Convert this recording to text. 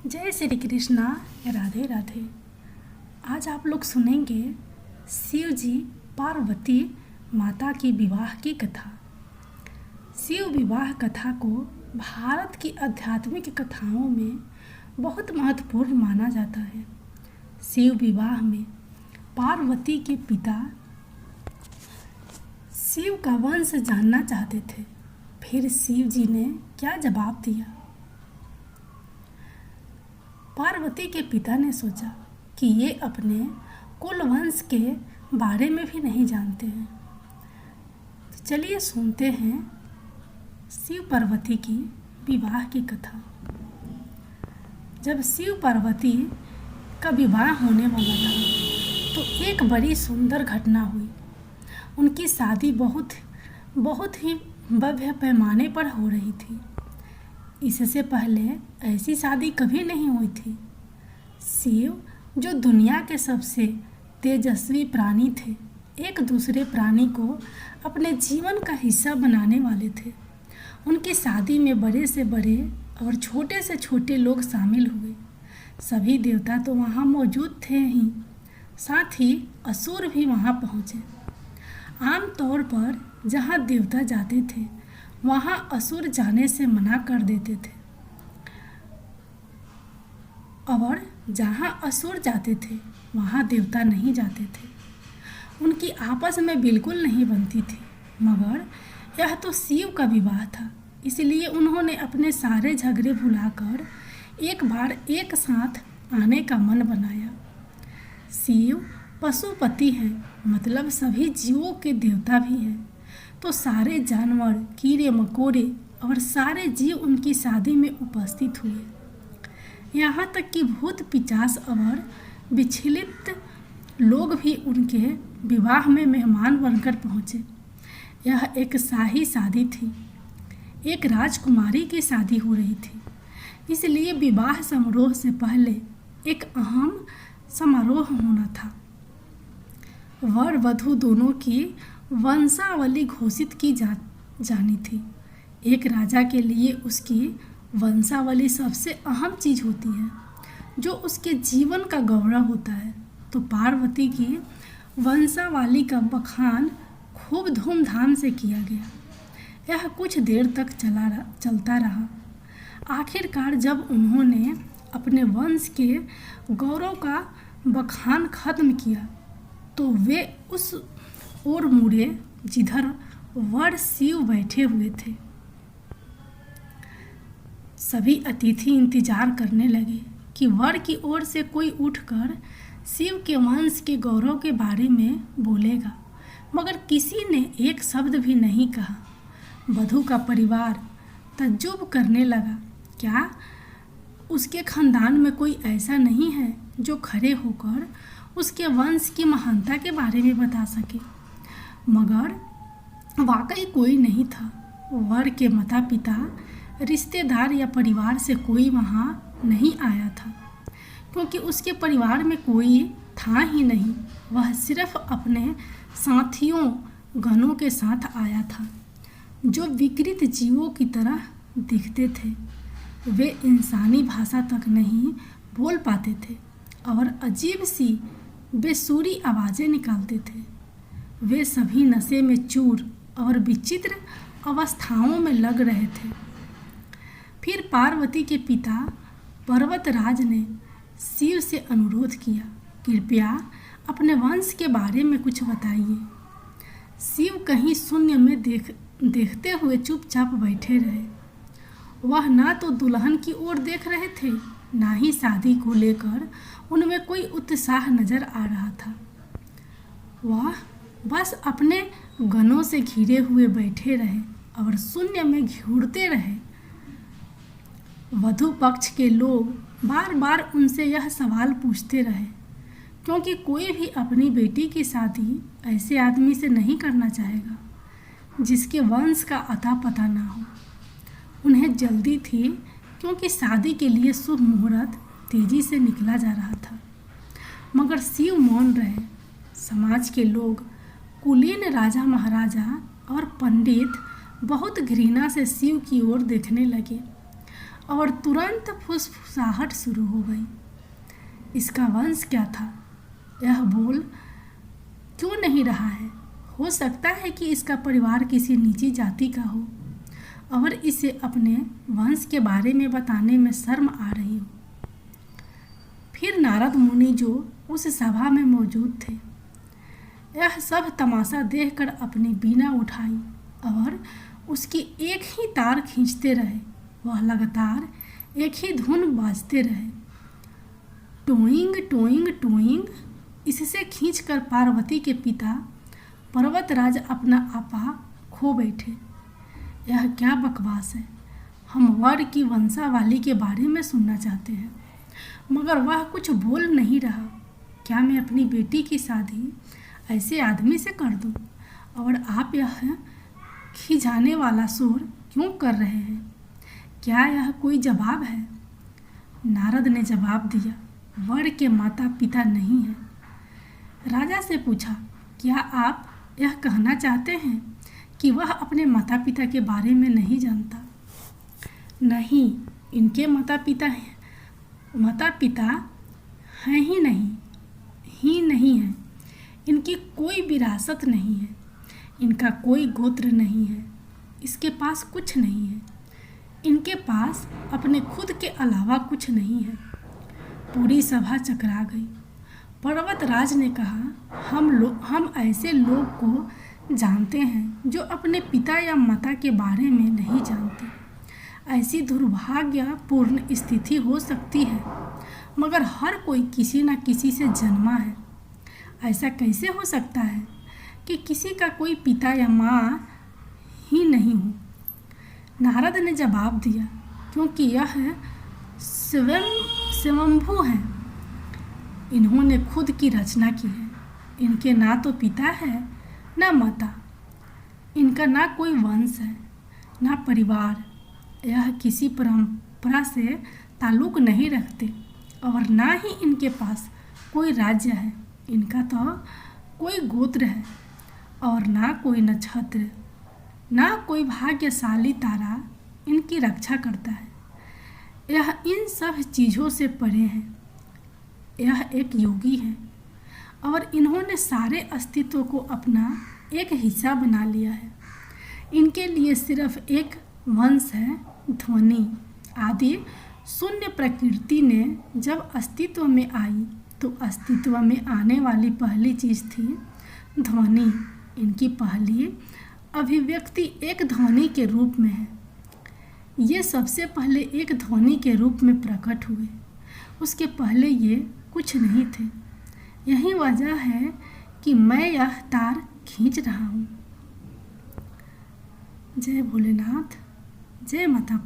जय श्री कृष्णा। राधे राधे। आज आप लोग सुनेंगे शिव जी पार्वती माता की विवाह की कथा। शिव विवाह कथा को भारत की आध्यात्मिक कथाओं में बहुत महत्वपूर्ण माना जाता है। शिव विवाह में पार्वती के पिता शिव का वंश जानना चाहते थे। फिर शिव जी ने क्या जवाब दिया? पार्वती के पिता ने सोचा कि ये अपने कुल वंश के बारे में भी नहीं जानते हैं। तो चलिए सुनते हैं शिव पार्वती की विवाह की कथा। जब शिव पार्वती का विवाह होने वाला था तो एक बड़ी सुंदर घटना हुई। उनकी शादी बहुत ही भव्य पैमाने पर हो रही थी। इससे पहले ऐसी शादी कभी नहीं हुई थी। शिव जो दुनिया के सबसे तेजस्वी प्राणी थे, एक दूसरे प्राणी को अपने जीवन का हिस्सा बनाने वाले थे। उनकी शादी में बड़े से बड़े और छोटे से छोटे लोग शामिल हुए। सभी देवता तो वहाँ मौजूद थे ही, साथ ही असुर भी वहाँ पहुँचे। आम तौर पर जहाँ देवता जाते थे वहाँ असुर जाने से मना कर देते थे, और जहाँ असुर जाते थे वहाँ देवता नहीं जाते थे। उनकी आपस में बिल्कुल नहीं बनती थी। मगर यह तो शिव का विवाह था, इसलिए उन्होंने अपने सारे झगड़े भुलाकर एक बार एक साथ आने का मन बनाया। शिव पशुपति हैं, मतलब सभी जीवों के देवता भी हैं। तो सारे जानवर, कीड़े मकोड़े और सारे जीव उनकी शादी में उपस्थित हुए। यहाँ तक कि भूत पिशाच और विचलित लोग भी उनके विवाह में मेहमान बनकर पहुँचे। यह एक शाही शादी थी। एक राजकुमारी की शादी हो रही थी, इसलिए विवाह समारोह से पहले एक अहम समारोह होना था। वर वधू दोनों की वंशावली घोषित की जानी थी। एक राजा के लिए उसकी वंशावली सबसे अहम चीज होती है, जो उसके जीवन का गौरव होता है। तो पार्वती की वंशावली का बखान खूब धूमधाम से किया गया। यह कुछ देर तक चलता रहा। आखिरकार जब उन्होंने अपने वंश के गौरव का बखान खत्म किया तो वे उस ओर मुड़े जिधर वर शिव बैठे हुए थे। सभी अतिथि इंतजार करने लगे कि वर की ओर से कोई उठकर शिव के वंश के गौरव के बारे में बोलेगा, मगर किसी ने एक शब्द भी नहीं कहा। वधू का परिवार तज्जुब करने लगा। क्या उसके खानदान में कोई ऐसा नहीं है जो खड़े होकर उसके वंश की महानता के बारे में बता सके? मगर वाकई कोई नहीं था। वर के माता पिता, रिश्तेदार या परिवार से कोई वहाँ नहीं आया था, क्योंकि उसके परिवार में कोई था ही नहीं। वह सिर्फ अपने साथियों गणों के साथ आया था, जो विकृत जीवों की तरह दिखते थे। वे इंसानी भाषा तक नहीं बोल पाते थे और अजीब सी बेसुरी आवाज़ें निकालते थे। वे सभी नशे में चूर और विचित्र अवस्थाओं में लग रहे थे। फिर पार्वती के पिता पर्वतराज ने शिव से अनुरोध किया, कृपया अपने वंश के बारे में कुछ बताइए। शिव कहीं शून्य में देखते हुए चुपचाप बैठे रहे। वह ना तो दुल्हन की ओर देख रहे थे, ना ही शादी को लेकर उनमें कोई उत्साह नजर आ रहा था। वह बस अपने गणों से घिरे हुए बैठे रहे और शून्य में घूरते रहे। वधू पक्ष के लोग बार बार उनसे यह सवाल पूछते रहे, क्योंकि कोई भी अपनी बेटी की शादी ऐसे आदमी से नहीं करना चाहेगा जिसके वंश का अता पता ना हो। उन्हें जल्दी थी, क्योंकि शादी के लिए शुभ मुहूर्त तेजी से निकला जा रहा था। मगर शिव मौन रहे। समाज के लोग, कुलीन राजा महाराजा और पंडित बहुत घृणा से शिव की ओर देखने लगे। और तुरंत फुसफुसाहट शुरू हो गई। इसका वंश क्या था? यह बोल क्यों नहीं रहा है? हो सकता है कि इसका परिवार किसी नीची जाति का हो और इसे अपने वंश के बारे में बताने में शर्म आ रही हो। फिर नारद मुनि जो उस सभा में मौजूद थे, यह सब तमाशा देखकर अपनी बीना उठाई और उसकी एक ही तार खींचते रहे। वह लगातार एक ही धुन बाजते रहे, टोइंग टोइंग टोइंग। इससे खींचकर पार्वती के पिता पर्वतराज अपना आपा खो बैठे। यह क्या बकवास है? हम वर की वंशावली के बारे में सुनना चाहते हैं, मगर वह कुछ बोल नहीं रहा। क्या मैं अपनी बेटी की शादी ऐसे आदमी से कर दूं? और आप यह खिजाने वाला शोर क्यों कर रहे हैं? क्या यह कोई जवाब है? नारद ने जवाब दिया, वर के माता पिता नहीं है। राजा से पूछा, क्या आप यह कहना चाहते हैं कि वह अपने माता पिता के बारे में नहीं जानता? नहीं, इनके माता पिता हैं ही नहीं है। इनकी कोई विरासत नहीं है, इनका कोई गोत्र नहीं है, इसके पास कुछ नहीं है, इनके पास अपने खुद के अलावा कुछ नहीं है। पूरी सभा चकरा गई। पर्वतराज ने कहा, हम ऐसे लोग को जानते हैं जो अपने पिता या माता के बारे में नहीं जानते। ऐसी दुर्भाग्यपूर्ण स्थिति हो सकती है, मगर हर कोई किसी न किसी से जन्मा है। ऐसा कैसे हो सकता है कि किसी का कोई पिता या माँ ही नहीं हो? नारद ने जवाब दिया, क्योंकि यह स्वयंभू है। इन्होंने खुद की रचना की है। इनके ना तो पिता है ना माता, इनका ना कोई वंश है ना परिवार। यह किसी परंपरा से ताल्लुक नहीं रखते और ना ही इनके पास कोई राज्य है। इनका तो कोई गोत्र है और ना कोई नक्षत्र, ना कोई भाग्यशाली तारा इनकी रक्षा करता है। यह इन सब चीज़ों से परे है। यह एक योगी है और इन्होंने सारे अस्तित्व को अपना एक हिस्सा बना लिया है। इनके लिए सिर्फ एक वंश है, ध्वनि। आदि शून्य प्रकृति ने जब अस्तित्व में आई तो अस्तित्व में आने वाली पहली चीज़ थी ध्वनि। इनकी पहली अभिव्यक्ति एक ध्वनि के रूप में है। ये सबसे पहले एक ध्वनि के रूप में प्रकट हुए, उसके पहले ये कुछ नहीं थे। यही वजह है कि मैं यह तार खींच रहा हूँ। जय भोलेनाथ, जय माता।